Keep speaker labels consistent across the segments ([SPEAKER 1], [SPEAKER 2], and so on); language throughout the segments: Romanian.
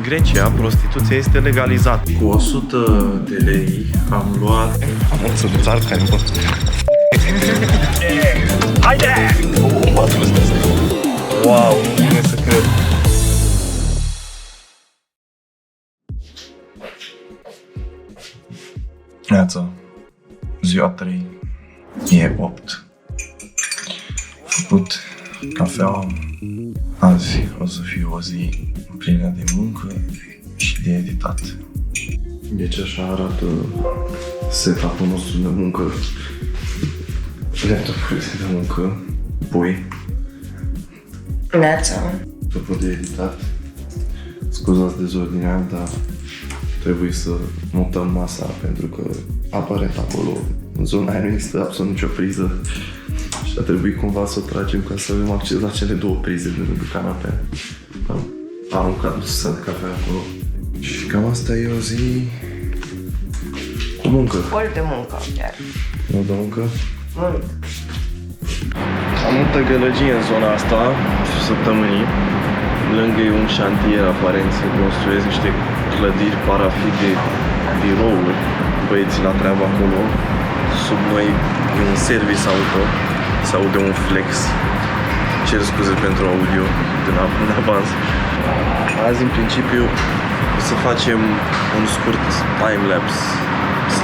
[SPEAKER 1] În Grecia, prostituția este legalizată. Cu 100 de lei am luat... Am să duc țarcani, bă. Haide! Wow, nu vine să cred. Neața. Ziua 3. E 8. Făcut cafea. Azi o să fie o zi plină de muncă și de editat. Deci așa arată setup-ul nostru de muncă. Laptop-urile de muncă. Pui.
[SPEAKER 2] Neața.
[SPEAKER 1] Topul de editat. Scuzați dezordinea, dar trebuie să mutăm masa pentru că aparent acolo, în zona aia, nu există absolut nicio priză. Și a trebuit cumva să o tragem ca să avem acces la cele două prize de lângă canapea. Am aruncat busuța de cafea acolo. Și cam asta e o zi cu muncă.
[SPEAKER 2] Mult de muncă, chiar.
[SPEAKER 1] Mult de muncă?
[SPEAKER 2] Mult.
[SPEAKER 1] Am multă gălăgie în zona asta săptămânii. Lângă e un șantier, aparent, se construiesc niște clădiri par a fi de birouri. Băieții la treabă acolo. Sub noi e un service auto. Se aude un flex. Cer scuze pentru audio în avans. Azi, în principiu, o să facem un scurt timelapse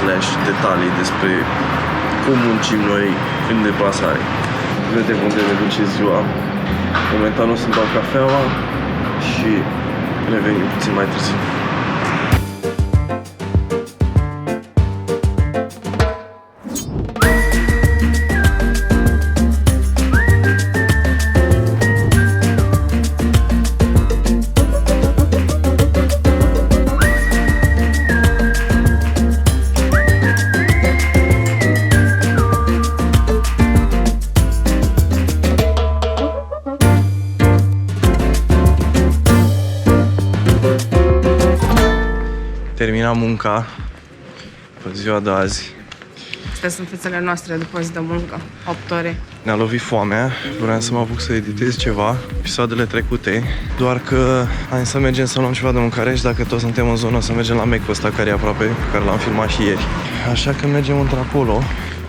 [SPEAKER 1] / detalii despre cum muncim noi în deplasare. Vedem unde ne duce ziua. Momentan o să-mi dau cafeaua și revenim puțin mai târziu. Terminam munca pe ziua de azi.
[SPEAKER 2] Astea sunt fețele noastre după zi de muncă, 8 ore.
[SPEAKER 1] Ne-a lovit foamea, vreau să mă apuc să editez ceva, episoadele trecute, doar că hai să mergem să luăm ceva de mâncare și dacă toți suntem în zonă să mergem la Mac-ul ăsta care e aproape, pe care l-am filmat și ieri. Așa că mergem într-acolo,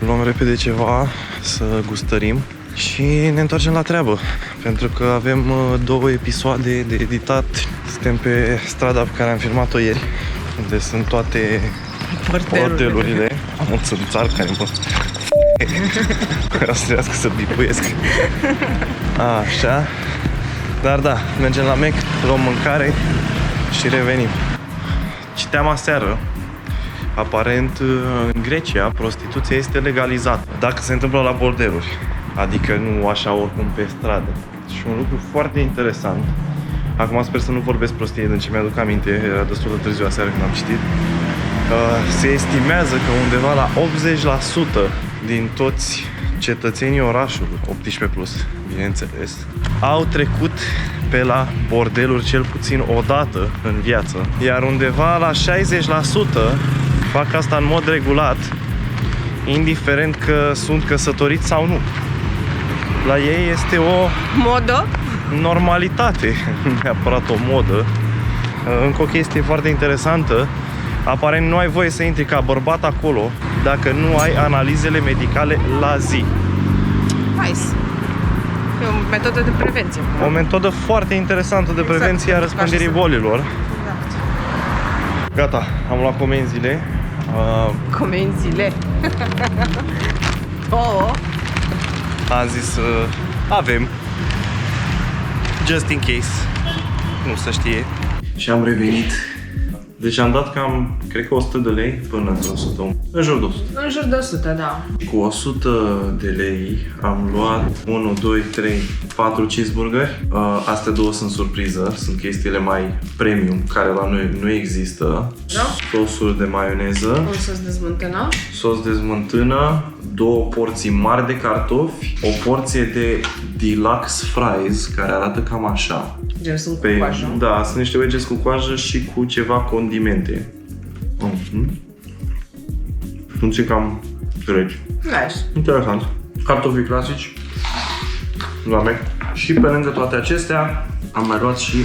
[SPEAKER 1] luăm repede ceva să gustărim și ne întoarcem la treabă, pentru că avem 2 episoade de editat. Suntem pe strada pe care am filmat-o ieri, unde sunt toate bordelurile. Am să duc țarcani, bă. Vreau să trebuiască să bipuiesc. Așa. Dar da, mergem la Mac, luăm mâncare și revenim. Citeam aseară, aparent în Grecia prostituția este legalizată dacă se întâmplă la bordeluri, adică nu așa oricum pe stradă. Și un lucru foarte interesant. Acum sper să nu vorbesc prostie, din ce mi-aduc aminte, era destul de târziu aseară când am citit. Se estimează că undeva la 80% din toți cetățenii orașului, 18+, bineînțeles, au trecut pe la bordeluri cel puțin o dată în viață, iar undeva la 60% fac asta în mod regulat, indiferent că sunt căsătoriți sau nu. La ei este o
[SPEAKER 2] modă?
[SPEAKER 1] Normalitate, nu neapărat o modă. Încă o chestie foarte interesantă, aparent nu ai voie să intri ca bărbat acolo dacă nu ai analizele medicale la zi.
[SPEAKER 2] Nice. E o metodă de prevenție.
[SPEAKER 1] O metodă foarte interesantă de prevenție a răspândirii bolilor.
[SPEAKER 2] Exact.
[SPEAKER 1] Gata, am luat comenzile.
[SPEAKER 2] Comenzile. Două.
[SPEAKER 1] Am zis avem. Just in case. Nu se știe. Și am revenit. Deci am dat cam, cred că 100 de lei până într-o 100. În jur de 100.
[SPEAKER 2] În jur de 100, da.
[SPEAKER 1] Cu 100 de lei am luat 1, 2, 3, 4 cheeseburgeri. Astea două sunt surpriză, sunt chestiile mai premium, care la noi nu există.
[SPEAKER 2] Da?
[SPEAKER 1] Sosuri de maioneză.
[SPEAKER 2] Un sos de smântână.
[SPEAKER 1] Sos de smântână, 2 porții mari de cartofi, o porție de deluxe fries, care arată cam așa.
[SPEAKER 2] Gen sunt cu coajă.
[SPEAKER 1] Da, sunt niște wedges cu coajă și cu ceva condimente. Sunt cam reci.
[SPEAKER 2] Nice.
[SPEAKER 1] Interesant. Cartofii clasici la Mac. Și pe lângă toate acestea am mai luat și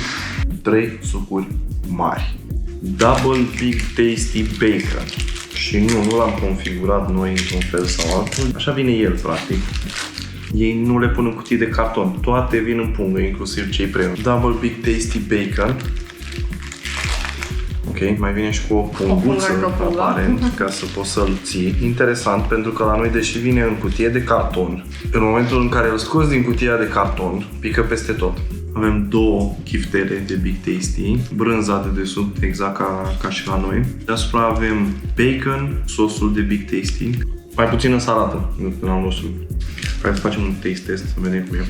[SPEAKER 1] 3 sucuri mari. Double Big Tasty Bacon. Și nu l-am configurat noi într-un fel sau altul. Așa vine el, practic. Ei nu le pun în cutii de carton. Toate vin în pungă, inclusiv cei premium. Double Big Tasty Bacon. Ok, mai vine și cu o punguță, aparent, ca să poți să-l ții. Interesant, pentru că la noi, deși vine în cutie de carton, în momentul în care îl scoți din cutia de carton, pică peste tot. Avem două chiftele de Big Tasty, brânzate de sub, exact ca și la noi. Deasupra avem bacon, sosul de Big Tasty, mai puțină salată decât la nostru. Hai să facem un taste test, să vedem cum e.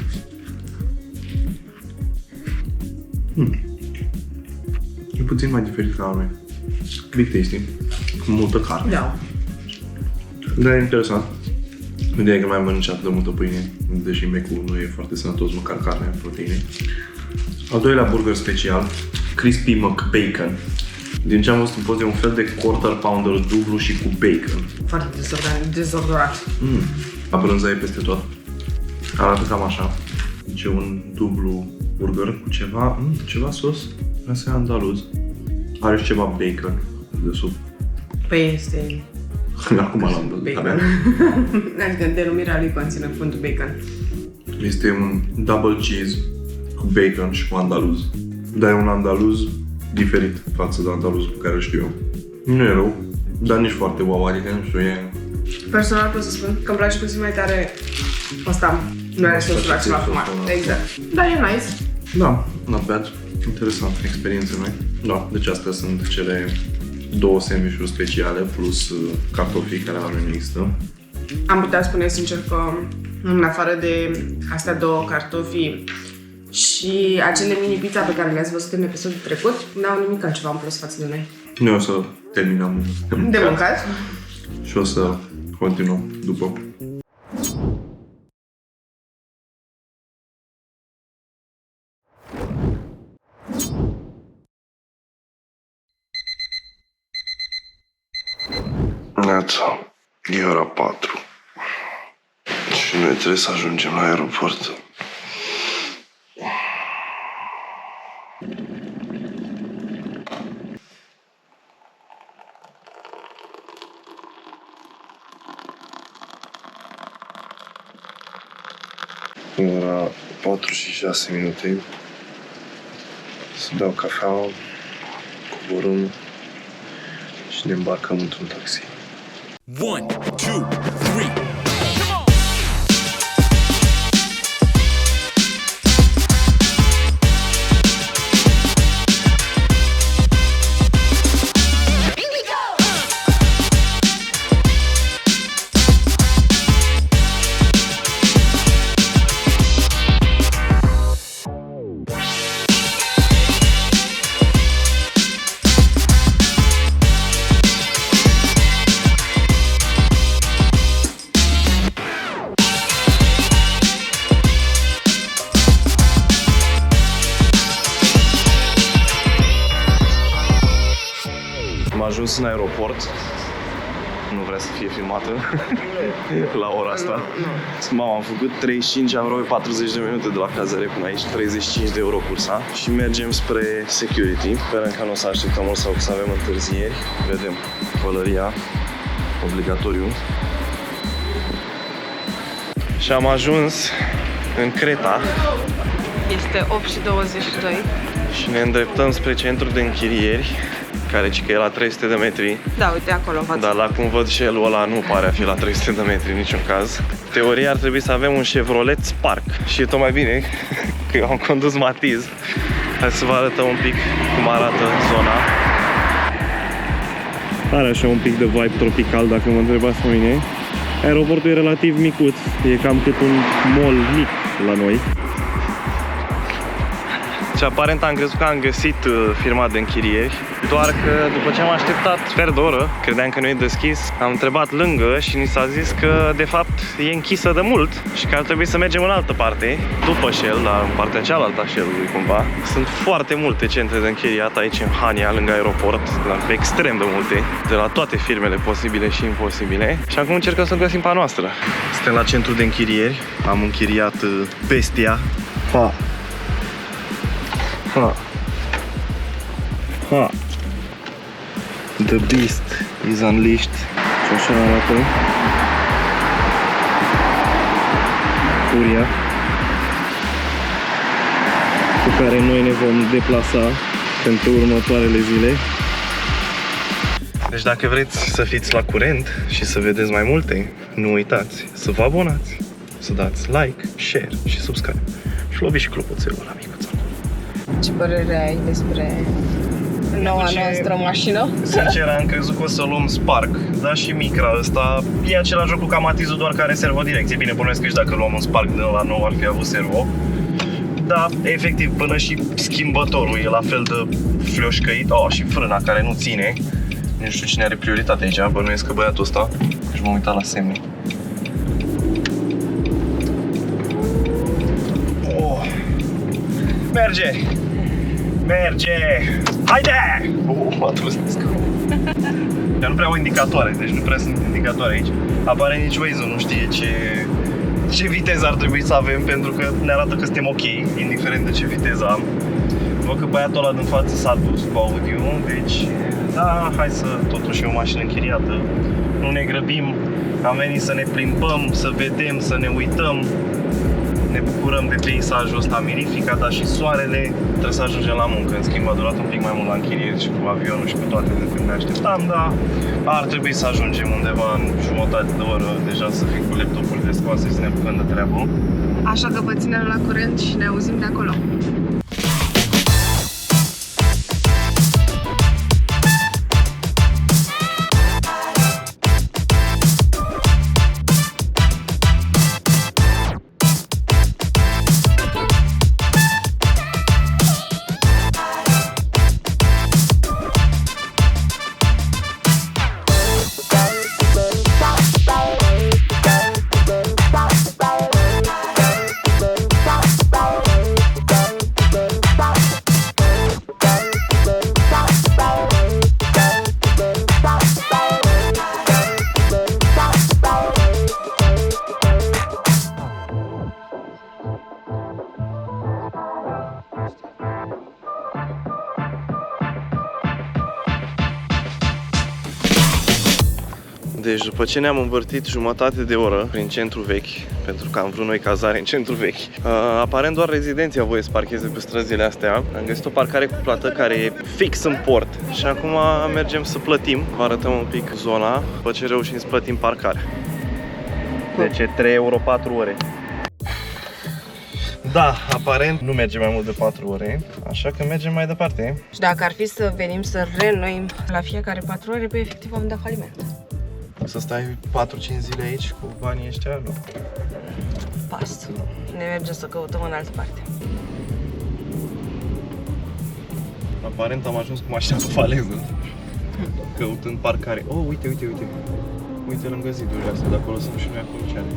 [SPEAKER 1] E puțin mai diferit ca la noi. Big Tasty, cu multă carne.
[SPEAKER 2] Da.
[SPEAKER 1] Dar e interesant. Ideea e că mai mănânci atât de multă pâine, deși Mac-ul nu e foarte sănătos, măcar carnea, proteine. Al doilea burger special, Crispy McBacon. Din ce am văzut în poze, e un fel de quarter pounder dublu și cu bacon.
[SPEAKER 2] Foarte dezodorat.
[SPEAKER 1] La brânza e peste tot. Arată cam așa. Deci e un dublu burger cu ceva sos. Vreau să e andaluz. Are și ceva bacon de sub.
[SPEAKER 2] Păi este...
[SPEAKER 1] Acum l-am văzut.
[SPEAKER 2] Bacon. Adică denumirea lui conține cuvântul bacon.
[SPEAKER 1] Este un double cheese cu bacon și cu andaluz. Dar e un andaluz diferit față de andaluzul pe care îl știu eu. Nu e rău, dar nici foarte wow, adică nu știu, e...
[SPEAKER 2] Personal pot să spun că îmi place puțin mai tare ăsta. Nu are sosul la ceva fumat. Exact. Dar e nice.
[SPEAKER 1] Da, not bad. Interesant, experiențe noi. Da, deci astea sunt cele două sandwich-uri speciale plus cartofii care la noi nu există.
[SPEAKER 2] Am putea spune sincer că în afară de astea două cartofi și acele mini pizza pe care le-ați văzut în episodul trecut, n-au nimic altceva în plus față de noi.
[SPEAKER 1] Noi o să terminăm
[SPEAKER 2] De mâncat.
[SPEAKER 1] și o să continuăm după. Neața, e ora 4 și noi trebuie să ajungem la aeroport. Ora 4 și 6 minute. Să beau cafea, coborâm și ne îmbarcăm într-un taxi.
[SPEAKER 3] 1, 2, 3.
[SPEAKER 1] Am ajuns în aeroport. Nu vrea să fie filmată la ora asta. Mama, am făcut 35, am vreo 40 de minute de la cazare până aici, 35 de euro cursa și mergem spre security. Sperăm că nu o să așteptăm mult sau că să avem întârzieri. Vedem pălăria, obligatoriu. Și am ajuns în Creta.
[SPEAKER 2] Este 8 și 22.
[SPEAKER 1] Și ne îndreptăm spre centru de închirieri, care cică e la 300 de metri.
[SPEAKER 2] Da, uite acolo în față.
[SPEAKER 1] Dar la cum văd shell-ul ăla nu pare a fi la 300 de metri în niciun caz. Teoria ar trebui să avem un Chevrolet Spark. Și e tot mai bine că eu am condus Matiz. Hai să vă arătăm un pic cum arată zona. Are așa un pic de vibe tropical, dacă mă întrebați pe mine. Aeroportul e relativ micuț, e cam cât un mall mic la noi. Și aparent am crezut că am găsit firma de închirieri, doar că după ce am așteptat sfert de oră, credeam că nu e deschis, am întrebat lângă și ni s-a zis că de fapt e închisă de mult și că ar trebui să mergem în altă parte, după Shell, la partea cealaltă a Shell-ului cumva. Sunt foarte multe centre de închiriat aici în Hania, lângă aeroport, extrem de multe, de la toate firmele posibile și imposibile. Și acum încercăm să găsim pe a noastră. Suntem la centru de închirieri, am închiriat Bestia. Ha! The Beast is unleashed. Și așa arată furia cu care noi ne vom deplasa pentru următoarele zile. Deci dacă vreți să fiți la curent și să vedeți mai multe, nu uitați să vă abonați, să dați like, share și subscribe. Și loviți și clopoțelul ăla micuț.
[SPEAKER 2] Ce părere ai despre noua noastră mașină?
[SPEAKER 1] Sincer, am crezut că o să luăm Spark, dar și Micra ăsta e același lucru ca Matizul, doar că are servo-direcție. Bine, bănuiesc că și dacă luăm un Spark din ăla nou ar fi avut servo. Da, efectiv, până și schimbătorul e la fel de flioșcăit. Oh, și frâna care nu ține. Nu știu cine are prioritate aici, bănuiesc că băiatul ăsta. Deci m-am uitat la semne. Oh. Merge! Merge! Haide! M-a trus de scaun. Dar nu prea au indicatoare, deci nu prea sunt indicatoare aici. Apare nici Waze-ul, nu știe ce viteză ar trebui să avem, pentru că ne arată că suntem ok, indiferent de ce viteză am. Văd că băiatul ăla din față s-a dus cu audio, deci da, hai să totuși e o mașină închiriată. Nu ne grăbim, am venit să ne plimbăm, să vedem, să ne uităm. Ne bucurăm de peisajul ăsta mirific, dar și soarele. Trebuie să ajungem la muncă. În schimb, a durat un pic mai mult la închirieri și cu avionul și cu toate de când ne așteptam, dar ar trebui să ajungem undeva în jumătate de oră deja să fim cu laptopurile scoase și să ne bucăm de treabă.
[SPEAKER 2] Așa că vă ținem la curent și ne auzim de acolo.
[SPEAKER 1] Deci după ce ne-am învârtit jumătate de oră prin centru vechi, pentru că am vrut noi cazare în centru vechi, aparent doar rezidenții au voie să parcheze pe străzile astea. Am găsit o parcare cu plată care e fix în port și acum mergem să plătim. Vă arătăm un pic zona, după ce reușim să plătim parcarea. Deci 3 euro 4 ore. Da, aparent nu merge mai mult de 4 ore, așa că mergem mai departe.
[SPEAKER 2] Și dacă ar fi să venim să reînnoim la fiecare 4 ore, pe efectiv am dat faliment.
[SPEAKER 1] Să stai 4-5 zile aici cu banii ăștia? Nu.
[SPEAKER 2] Pas. Ne merge să căutăm în altă parte.
[SPEAKER 1] Aparent am ajuns cu mașina pe faleză, căutând parcare. Oh, uite, uite, uite. Uite lângă zidurile astea, de acolo sunt și noi acolo ce are.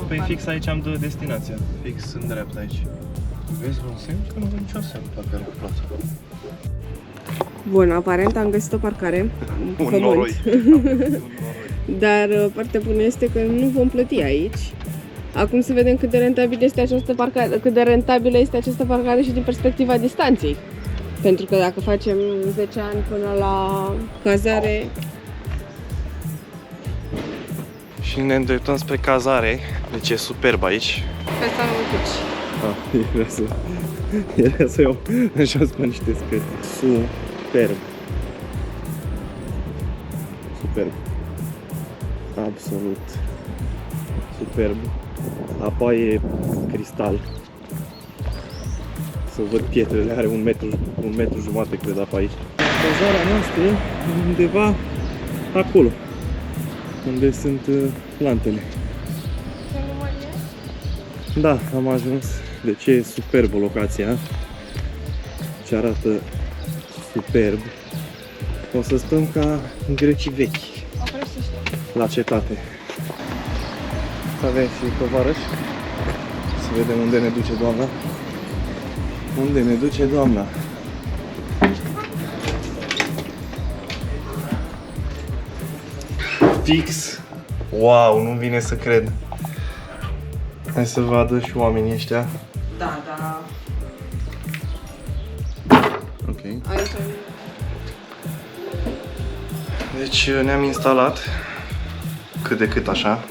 [SPEAKER 1] Păi fix aici am de destinația, fix în dreapta aici. Vezi vreun semn? Că nu văd niciun semn parcare cu plată.
[SPEAKER 2] Bun, aparent am găsit o parcare.
[SPEAKER 1] Un noroi.
[SPEAKER 2] Dar partea bună este că nu vom plăti aici. Acum să vedem cât de rentabilă este această parcare, această parcare și din perspectiva distanței. Pentru că dacă facem 10 ani până la cazare...
[SPEAKER 1] Și ne îndreptăm spre cazare, deci e superb aici.
[SPEAKER 2] Pe asta nu mă duci.
[SPEAKER 1] Era să iau așa pe niște scări. Superb. Superb. Absolut. Superb. Apa e cristal. Să văd pietrele, are un metru jumate, cred, apa aici. Cazarea noastră undeva acolo, unde sunt plantele. Da, am ajuns. Deci e superbă locația. Ce arată superb. O să stăm ca în grecii vechi, la cetate. Avem și tovarăși. Să vedem unde ne duce doamna. Unde ne duce doamna? Fix! Wow, nu vine să cred. Hai să vadă și oamenii ăștia.
[SPEAKER 2] Da, da.
[SPEAKER 1] Ok.
[SPEAKER 2] Aici
[SPEAKER 1] Deci ne-am instalat cât de cât așa.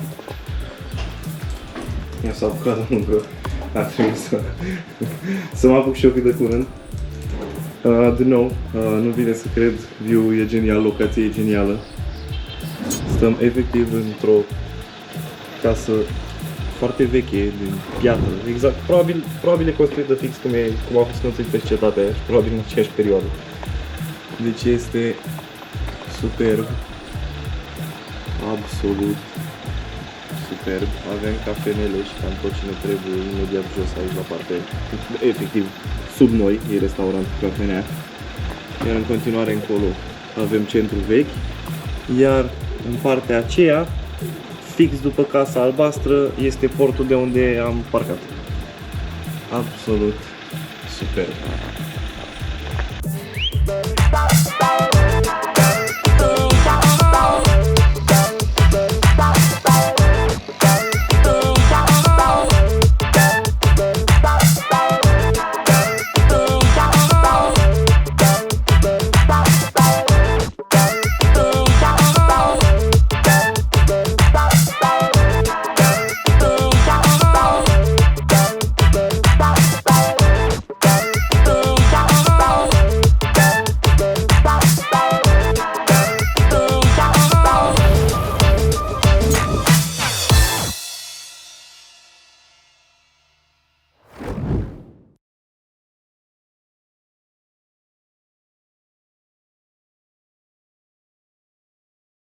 [SPEAKER 1] Eu s-a apucat de muncă. Ar trebui să mă apuc și eu cât de curând. Din nou, nu vine să cred, view e genial, locația e genială. Stăm efectiv într-o casă foarte veche, din piatră, exact, probabil e construită fix cum a fost construit pe cetatea aia, probabil în aceeași perioadă. Deci este superb, absolut superb. Avem cafenele și cam tot ce ne trebuie imediat jos aici la partea, efectiv, sub noi, e restaurant cu cafenea. Iar în continuare încolo avem centru vechi, iar în partea aceea, fix după Casa Albastră, este portul de unde am parcat. Absolut superb.